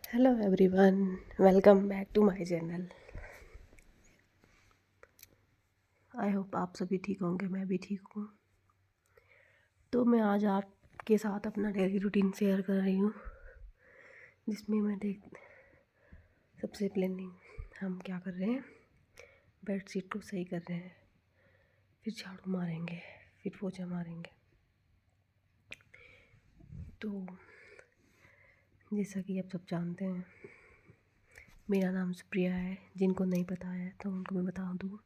Hello everyone, welcome back to my channel. I hope आप सभी ठीक होंगे, मैं भी ठीक हूँ। तो मैं आज आपके साथ अपना डेली रूटीन शेयर कर रही हूँ, जिसमें मैं सबसे प्लानिंग हम क्या कर रहे हैं, बेड शीट को सही कर रहे हैं, फिर झाड़ू मारेंगे, फिर पोछा मारेंगे। तो जैसा कि आप सब जानते हैं, मेरा नाम सुप्रिया है। जिनको नहीं पता है तो उनको मैं बता दूँ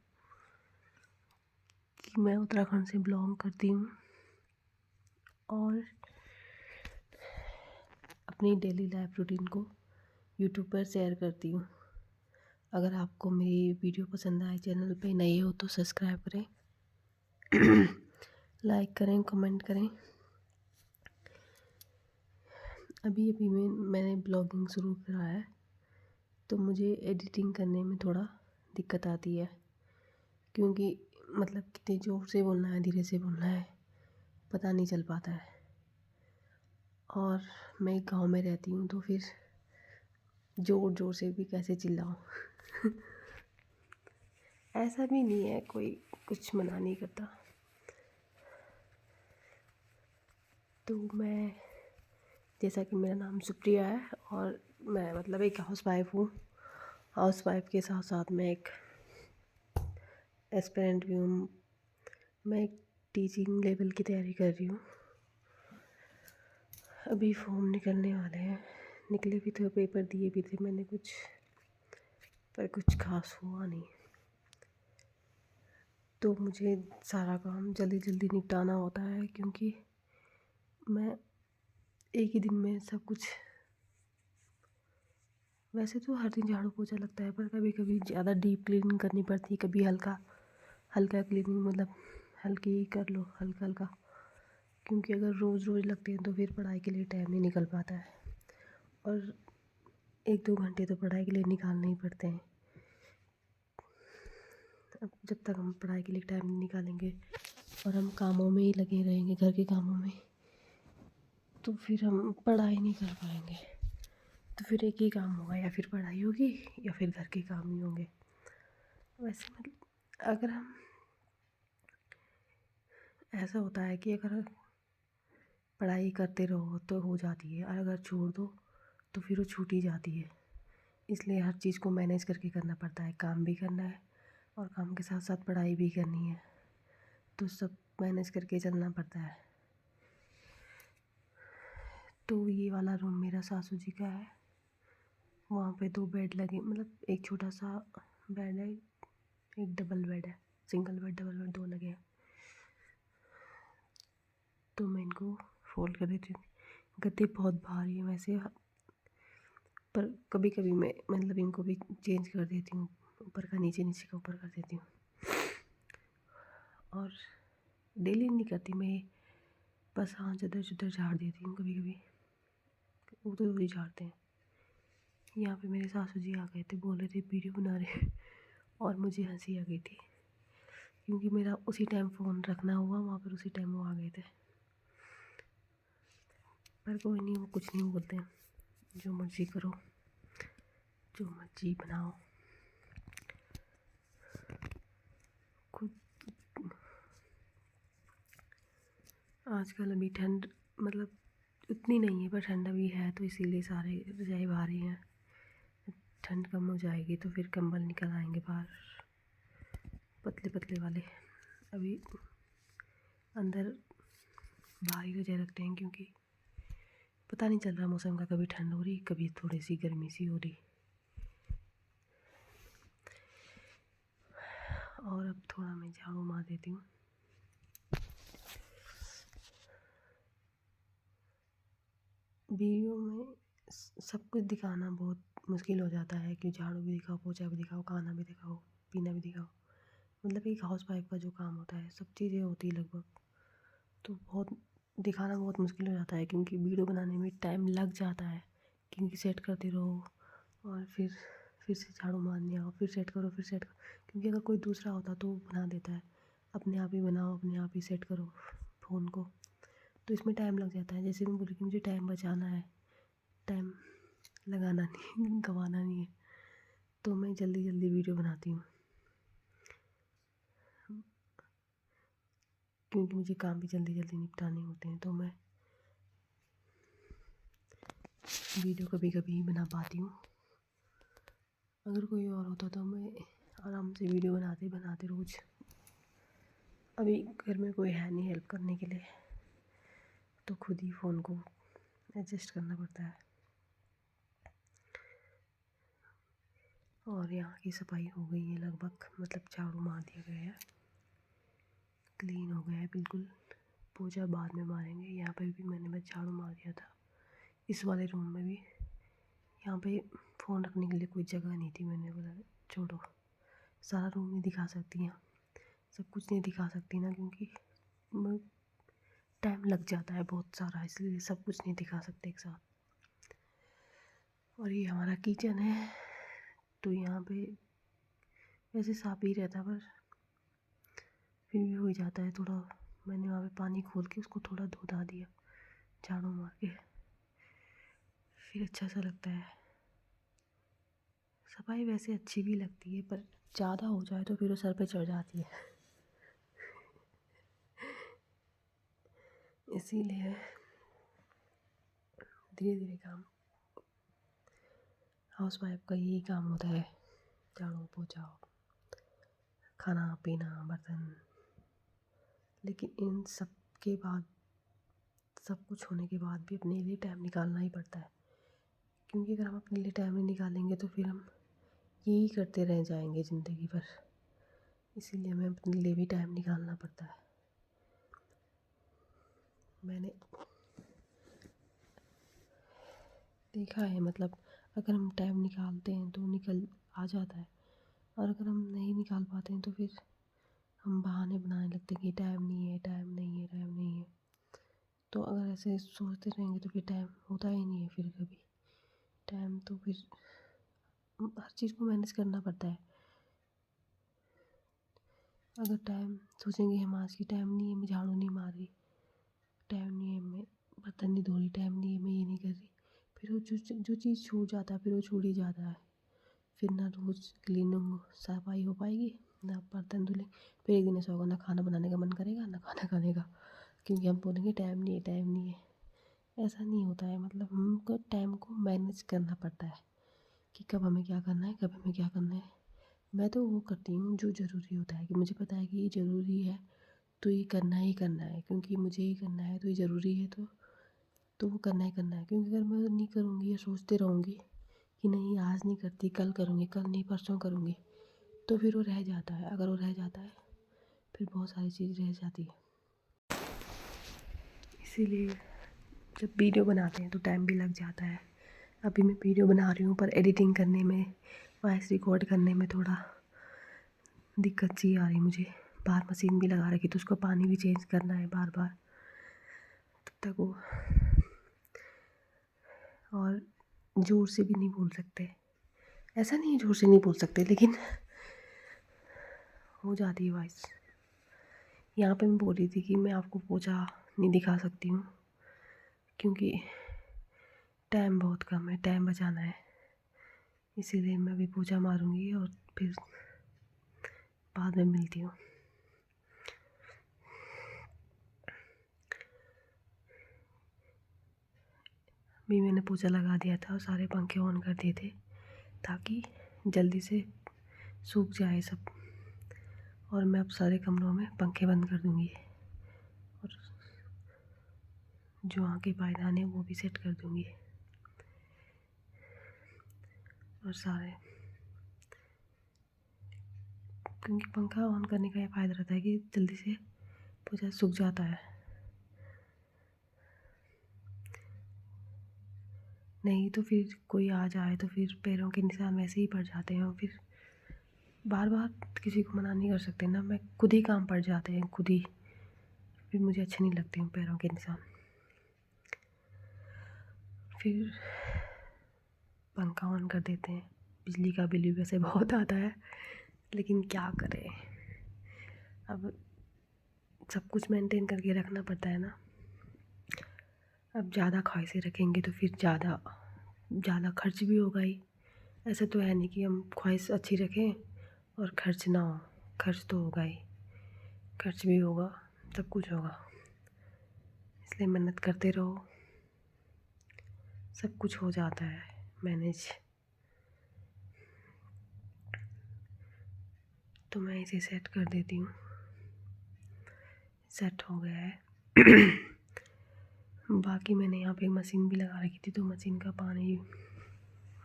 कि मैं उत्तराखंड से बिलोंग करती हूँ और अपनी डेली लाइफ रूटीन को यूट्यूब पर शेयर करती हूँ। अगर आपको मेरी वीडियो पसंद आए, चैनल पे नए हो तो सब्सक्राइब करें, लाइक करें, कमेंट करें। अभी अभी मैंने ब्लॉगिंग शुरू करा है, तो मुझे एडिटिंग करने में थोड़ा दिक्कत आती है, क्योंकि मतलब कितने ज़ोर से बोलना है, धीरे से बोलना है, पता नहीं चल पाता है। और मैं गांव में रहती हूँ, तो फिर ज़ोर ज़ोर से भी कैसे चिल्लाऊँ। ऐसा भी नहीं है, कोई कुछ मना नहीं करता। तो मैं, जैसा कि मेरा नाम सुप्रिया है और मैं मतलब एक हाउसवाइफ हूँ। हाउसवाइफ के साथ साथ मैं एक एस्पिरेंट भी हूँ। मैं एक टीचिंग लेवल की तैयारी कर रही हूँ। अभी फॉर्म निकलने वाले हैं, निकले भी थे, पेपर दिए भी थे मैंने कुछ, पर कुछ खास हुआ नहीं। तो मुझे सारा काम जल्दी जल्दी निपटाना होता है, क्योंकि मैं एक ही दिन में सब कुछ, वैसे तो हर दिन झाड़ू पोछा लगता है, पर कभी कभी ज़्यादा डीप क्लीनिंग करनी पड़ती है, कभी हल्का हल्का क्लीनिंग, मतलब हल्की ही कर लो, हल्का हल्का। क्योंकि अगर रोज़ रोज़ लगते हैं तो फिर पढ़ाई के लिए टाइम नहीं निकल पाता है, और 1-2 घंटे तो पढ़ाई के लिए निकालने ही पड़ते हैं। अब जब तक हम पढ़ाई के लिए टाइम नहीं निकालेंगे और हम कामों में ही लगे रहेंगे, घर के कामों में, तो फिर हम पढ़ाई नहीं कर पाएंगे। तो फिर एक ही काम होगा, या फिर पढ़ाई होगी या फिर घर के काम ही होंगे। वैसे मतलब अगर हम, ऐसा होता है कि अगर पढ़ाई करते रहो तो हो जाती है, और अगर छोड़ दो तो फिर वो छूट ही जाती है। इसलिए हर चीज़ को मैनेज करके करना पड़ता है, काम भी करना है और काम के साथ साथ पढ़ाई भी करनी है, तो सब मैनेज करके चलना पड़ता है। तो ये वाला रूम मेरा सासू जी का है। वहाँ पे 2 बेड लगे, मतलब एक छोटा सा बेड है, एक डबल बेड है, सिंगल बेड डबल बेड 2 लगे हैं। तो मैं इनको फोल्ड कर देती हूँ। गद्दे बहुत भारी है वैसे, पर कभी कभी मैं मतलब इनको भी चेंज कर देती हूँ, ऊपर का नीचे, नीचे का ऊपर कर देती हूँ। और डेली नहीं करती मैं, बस हाँ चदर चुदर झाड़ देती हूँ कभी कभी, वो तो रोज़ ही झाड़ते हैं। यहाँ पे मेरे सासू जी आ गए थे, बोल रहे थे वीडियो बना रहे, और मुझे हंसी आ गई थी, क्योंकि मेरा उसी टाइम फ़ोन रखना हुआ वहाँ पर, उसी टाइम वो आ गए थे। पर कोई नहीं, वो कुछ नहीं बोलते हैं, जो मर्ज़ी करो, जो मर्ज़ी बनाओ खुद। आजकल अभी ठंड मतलब उतनी नहीं है, पर ठंड अभी है, तो इसीलिए सारे रजाई बाहर ही हैं। ठंड कम हो जाएगी तो फिर कंबल निकल आएंगे बाहर, पतले पतले वाले। अभी अंदर बाहर ही रजाई रखते हैं, क्योंकि पता नहीं चल रहा मौसम का, कभी ठंड हो रही, कभी थोड़ी सी गर्मी सी हो रही। और अब थोड़ा मैं झाड़ू मार देती हूँ। वीडियो में सब कुछ दिखाना बहुत मुश्किल हो जाता है, कि झाड़ू भी दिखाओ, पोछा भी दिखाओ, खाना भी दिखाओ, पीना भी दिखाओ। मतलब एक हाउस वाइफ का जो काम होता है, सब चीज़ें होती है लगभग, तो बहुत दिखाना बहुत मुश्किल हो जाता है, क्योंकि वीडियो बनाने में टाइम लग जाता है, क्योंकि सेट करते रहो और फिर से झाड़ू मारने आओ, फिर सेट करो, फिर सेट करो। क्योंकि अगर कोई दूसरा होता तो वो बना देता है, अपने आप ही बनाओ, अपने आप ही सेट करो फ़ोन को, तो इसमें टाइम लग जाता है। जैसे मैं बोली कि मुझे टाइम बचाना है, टाइम लगाना नहीं, गंवाना नहीं है, तो मैं जल्दी जल्दी वीडियो बनाती हूँ, क्योंकि मुझे काम भी जल्दी जल्दी निपटाने होते हैं, तो मैं वीडियो कभी कभी ही बना पाती हूँ। अगर कोई और होता तो मैं आराम से वीडियो बनाते बनाते रोज़। अभी घर में कोई है नहीं हेल्प करने के लिए, तो खुद ही फ़ोन को एडजस्ट करना पड़ता है। और यहाँ की सफाई हो गई है लगभग, मतलब झाड़ू मार दिया गया है, क्लीन हो गया है बिल्कुल। पोछा बाद में मारेंगे। यहाँ पे भी मैंने बस झाड़ू मार दिया था, इस वाले रूम में भी। यहाँ पे फ़ोन रखने के लिए कोई जगह नहीं थी, मैंने बोला छोड़ो, सारा रूम नहीं दिखा सकती, यहाँ सब कुछ नहीं दिखा सकती ना, क्योंकि टाइम लग जाता है बहुत सारा, इसलिए सब कुछ नहीं दिखा सकते एक साथ। और ये हमारा किचन है, तो यहाँ पे वैसे साफ ही रहता, पर फिर भी हो जाता है थोड़ा। मैंने वहाँ पे पानी खोल के उसको थोड़ा धो दिया झाड़ू मार के, फिर अच्छा सा लगता है। सफाई वैसे अच्छी भी लगती है, पर ज़्यादा हो जाए तो फिर वो सर पे चढ़ जाती है, इसीलिए धीरे धीरे काम। हाउस वाइफ का यही काम होता है, झाड़ू पोछा, खाना पीना, बर्तन। लेकिन इन सब के बाद, सब कुछ होने के बाद भी अपने लिए टाइम निकालना ही पड़ता है, क्योंकि अगर हम अपने लिए टाइम नहीं निकालेंगे तो फिर हम यही करते रह जाएंगे ज़िंदगी भर। इसीलिए हमें अपने लिए भी टाइम निकालना पड़ता है। मैंने देखा है, मतलब अगर हम टाइम निकालते हैं तो निकल आ जाता है, और अगर हम नहीं निकाल पाते हैं तो फिर हम बहाने बनाने लगते हैं कि टाइम नहीं है, टाइम नहीं है, टाइम नहीं है। तो अगर ऐसे सोचते रहेंगे तो फिर टाइम होता ही नहीं है फिर कभी। टाइम तो फिर हर चीज़ को मैनेज करना पड़ता है। अगर टाइम सोचेंगे हम आज की टाइम नहीं है, मैं झाड़ू नहीं मार रही, टाइम नहीं है, मैं बर्तन नहीं धो रही, टाइम नहीं है, मैं ये नहीं कर रही, फिर वो जो चीज़ छूट जाता है फिर वो छूट ही जाता है। फिर ना रोज़ क्लीनिंग सफाई हो पाएगी, ना बर्तन धुले, फिर एक दिन ऐसा होगा ना खाना बनाने का मन करेगा ना खाना खाने का, क्योंकि हम बोलेंगे टाइम नहीं है, टाइम नहीं है। ऐसा नहीं होता है, मतलब हमको टाइम को मैनेज करना पड़ता है कि कब हमें क्या करना है, कब हमें क्या करना है। मैं तो वो करती हूँ जो ज़रूरी होता है, कि मुझे पता है कि ये ज़रूरी है तो ये करना ही करना है, क्योंकि मुझे ही करना है तो ये ज़रूरी है, तो वो करना ही करना है। क्योंकि अगर मैं नहीं करूँगी या सोचते रहूँगी कि नहीं आज नहीं करती, कल करूँगी, कल नहीं परसों करूँगी, तो फिर वो रह जाता है। अगर वो रह जाता है फिर बहुत सारी चीज़ रह जाती है। इसीलिए जब वीडियो बनाते हैं तो टाइम भी लग जाता है। अभी मैं वीडियो बना रही हूँ, पर एडिटिंग करने में, वॉइस रिकॉर्ड करने में थोड़ा दिक्कत सी आ रही मुझे। बाहर मशीन भी लगा रखी तो उसको पानी भी चेंज करना है बार बार, तब तक वो। और ज़ोर से भी नहीं बोल सकते, ऐसा नहीं है ज़ोर से नहीं बोल सकते, लेकिन हो जाती है वॉइस। यहाँ पे मैं बोल रही थी कि मैं आपको पोछा नहीं दिखा सकती हूँ, क्योंकि टाइम बहुत कम है, टाइम बचाना है। इसीलिए मैं अभी पोछा मारूंगी और फिर बाद में मिलती हूँ। अभी मैंने पोछा लगा दिया था और सारे पंखे ऑन कर दिए थे, ताकि जल्दी से सूख जाए सब। और मैं अब सारे कमरों में पंखे बंद कर दूँगी, और जो आगे पायदान है वो भी सेट कर दूँगी। और सारे, क्योंकि पंखा ऑन करने का ये फ़ायदा रहता है कि जल्दी से पोछा सूख जाता है। नहीं तो फिर कोई आ जाए तो फिर पैरों के निशान वैसे ही पड़ जाते हैं, और फिर बार बार किसी को मना नहीं कर सकते ना, मैं खुद ही काम पड़ जाते हैं खुद ही, फिर मुझे अच्छे नहीं लगते हैं पैरों के निशान। फिर पंखा ऑन कर देते हैं। बिजली का बिल भी वैसे बहुत आता है, लेकिन क्या करें, अब सब कुछ मेंटेन करके रखना पड़ता है ना। अब ज़्यादा ख्वाहिशें रखेंगे तो फिर ज़्यादा ज़्यादा खर्च भी होगा ही। ऐसा तो है नहीं कि हम ख्वाहिश अच्छी रखें और खर्च ना हो, खर्च तो होगा ही, खर्च भी होगा, सब कुछ होगा। इसलिए मेहनत करते रहो, सब कुछ हो जाता है मैनेज। तो मैं इसे सेट कर देती हूँ, सेट हो गया है। बाकी मैंने यहाँ पे मशीन भी लगा रखी थी, तो मशीन का पानी,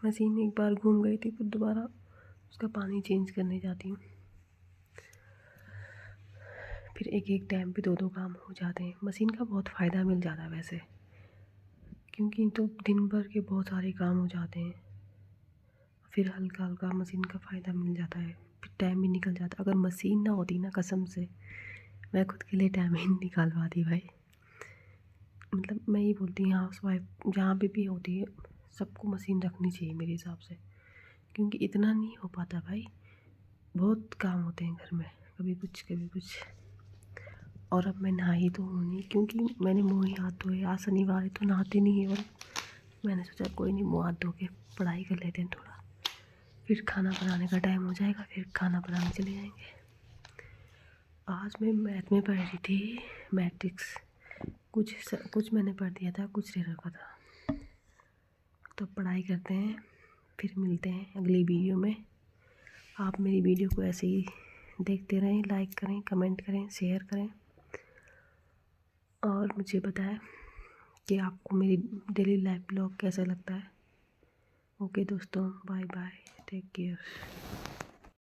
मशीन एक बार घूम गई थी, फिर दोबारा उसका पानी चेंज करने जाती हूँ। फिर एक एक टाइम पे दो दो काम हो जाते हैं। मशीन का बहुत फ़ायदा मिल जाता है वैसे, क्योंकि तो दिन भर के बहुत सारे काम हो जाते हैं, फिर हल्का हल्का मशीन का फ़ायदा मिल जाता है, फिर टाइम भी निकल जाता। अगर मशीन ना होती ना, कसम से मैं खुद के लिए टाइम ही नहीं निकाल पाती भाई। मतलब मैं ये बोलती हूँ, हाउस वाइफ जहाँ पे भी होती है, सबको मशीन रखनी चाहिए मेरे हिसाब से, क्योंकि इतना नहीं हो पाता भाई, बहुत काम होते हैं घर में, कभी कुछ कभी कुछ। और अब मैं नहाई तो हूँ नहीं, क्योंकि मैंने मुँह ही हाथ धोए, आज शनिवार है तो नहाते नहीं है, और मैंने सोचा कोई नहीं, मुँह हाथ धो के पढ़ाई कर लेते हैं थोड़ा, फिर खाना बनाने का टाइम हो जाएगा, फिर खाना बनाने चले जाएंगे। आज मैं मैथ में पढ़ रही थी, मैट्रिक्स, कुछ मैंने पढ़ दिया था, कुछ रह रखा था। तो पढ़ाई करते हैं, फिर मिलते हैं अगली वीडियो में। आप मेरी वीडियो को ऐसे ही देखते रहें, लाइक करें, कमेंट करें, शेयर करें, और मुझे बताएं कि आपको मेरी डेली लाइफ ब्लॉग कैसा लगता है। ओके दोस्तों, बाय बाय, टेक केयर।